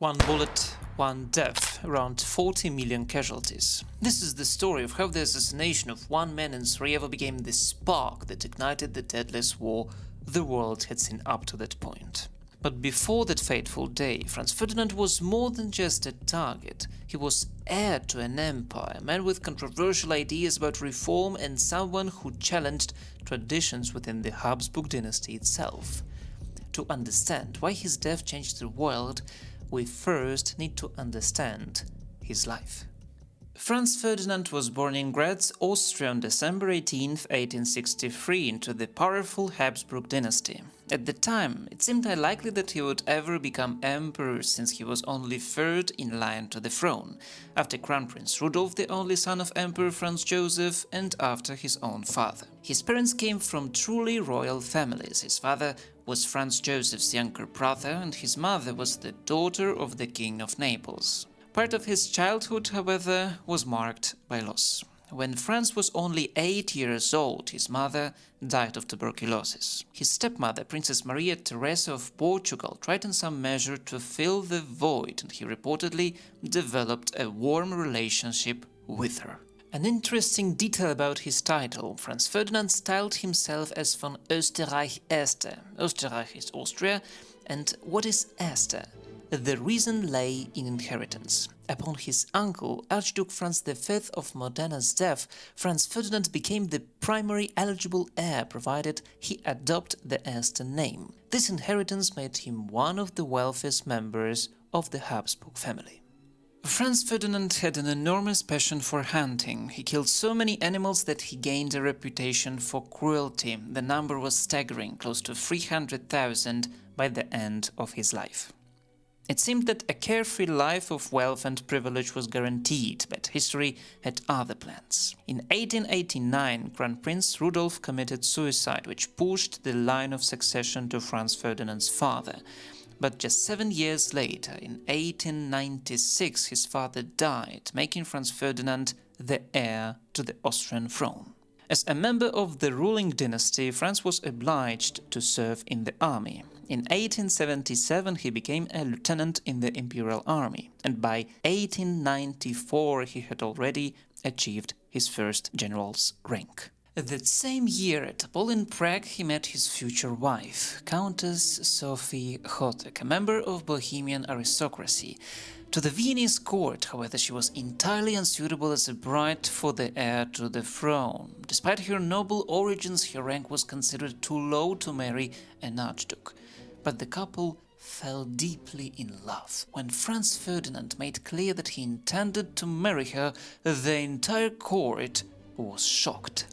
One bullet, one death, around 40 million casualties. This is the story of how the assassination of one man in Sarajevo became the spark that ignited the deadliest war the world had seen up to that point. But before that fateful day, Franz Ferdinand was more than just a target. He was heir to an empire, a man with controversial ideas about reform and someone who challenged traditions within the Habsburg dynasty itself. To understand why his death changed the world, we first need to understand his life. Franz Ferdinand was born in Graz, Austria on December 18, 1863, into the powerful Habsburg dynasty. At the time, it seemed unlikely that he would ever become emperor, since he was only third in line to the throne, after Crown Prince Rudolf, the only son of Emperor Franz Joseph, and after his own father. His parents came from truly royal families. His father was Franz Joseph's younger brother, and his mother was the daughter of the King of Naples. Part of his childhood, however, was marked by loss. When Franz was only 8 years old, his mother died of tuberculosis. His stepmother, Princess Maria Theresa of Portugal, tried in some measure to fill the void, and he reportedly developed a warm relationship with her. An interesting detail about his title: Franz Ferdinand styled himself as von Österreich-Este. Österreich is Austria, and what is Este? The reason lay in inheritance. Upon his uncle, Archduke Franz V of Modena's death, Franz Ferdinand became the primary eligible heir, provided he adopt the Este name. This inheritance made him one of the wealthiest members of the Habsburg family. Franz Ferdinand had an enormous passion for hunting. He killed so many animals that he gained a reputation for cruelty. The number was staggering, close to 300,000 by the end of his life. It seemed that a carefree life of wealth and privilege was guaranteed, but history had other plans. In 1889, Crown Prince Rudolf committed suicide, which pushed the line of succession to Franz Ferdinand's father. But just 7 years later, in 1896, his father died, making Franz Ferdinand the heir to the Austrian throne. As a member of the ruling dynasty, Franz was obliged to serve in the army. In 1877, he became a lieutenant in the imperial army, and by 1894 he had already achieved his first general's rank. That same year, at a ball in Prague, he met his future wife, Countess Sophie Chotek, a member of Bohemian aristocracy. To the Viennese court, however, she was entirely unsuitable as a bride for the heir to the throne. Despite her noble origins, her rank was considered too low to marry an archduke. But the couple fell deeply in love. When Franz Ferdinand made clear that he intended to marry her, the entire court was shocked.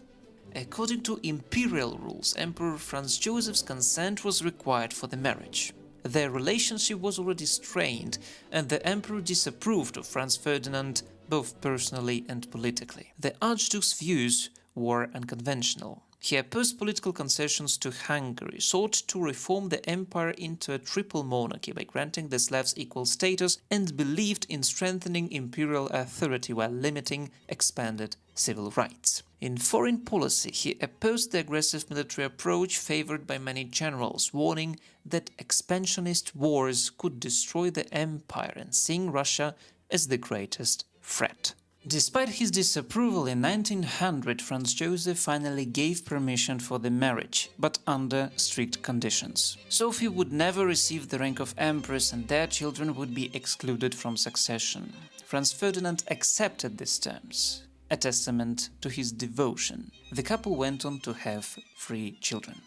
According to imperial rules, Emperor Franz Joseph's consent was required for the marriage. Their relationship was already strained, and the emperor disapproved of Franz Ferdinand both personally and politically. The Archduke's views were unconventional. He opposed political concessions to Hungary, sought to reform the empire into a triple monarchy by granting the Slavs equal status, and believed in strengthening imperial authority while limiting expanded civil rights. In foreign policy, he opposed the aggressive military approach favored by many generals, warning that expansionist wars could destroy the empire and seeing Russia as the greatest threat. Despite his disapproval, in 1900 Franz Joseph finally gave permission for the marriage, but under strict conditions. Sophie would never receive the rank of empress, and their children would be excluded from succession. Franz Ferdinand accepted these terms, a testament to his devotion. The couple went on to have 3 children.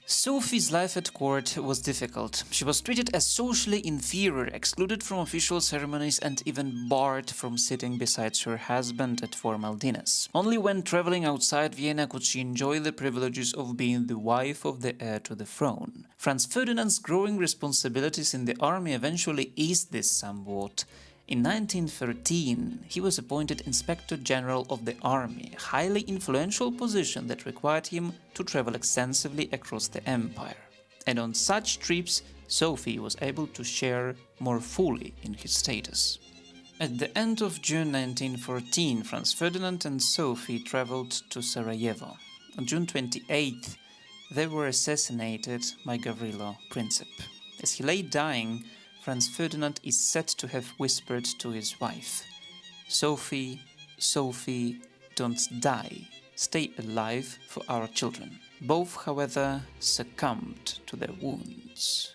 Sophie's life at court was difficult. She was treated as socially inferior, excluded from official ceremonies, and even barred from sitting beside her husband at formal dinners. Only when traveling outside Vienna could she enjoy the privileges of being the wife of the heir to the throne. Franz Ferdinand's growing responsibilities in the army eventually eased this somewhat. In 1913, he was appointed Inspector General of the Army, a highly influential position that required him to travel extensively across the empire. And on such trips, Sophie was able to share more fully in his status. At the end of June 1914, Franz Ferdinand and Sophie traveled to Sarajevo. On June 28th, they were assassinated by Gavrilo Princip. As he lay dying, Franz Ferdinand is said to have whispered to his wife, "Sophie, Sophie, don't die. Stay alive for our children." Both, however, succumbed to their wounds.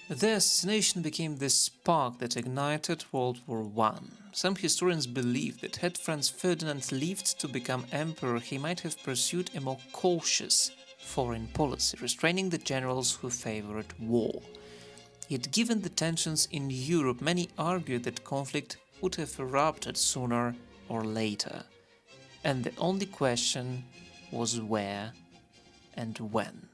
The assassination became the spark that ignited World War I. Some historians believe that had Franz Ferdinand lived to become emperor, he might have pursued a more cautious foreign policy, restraining the generals who favored war. Yet given the tensions in Europe, many argue that conflict would have erupted sooner or later. And the only question was where and when.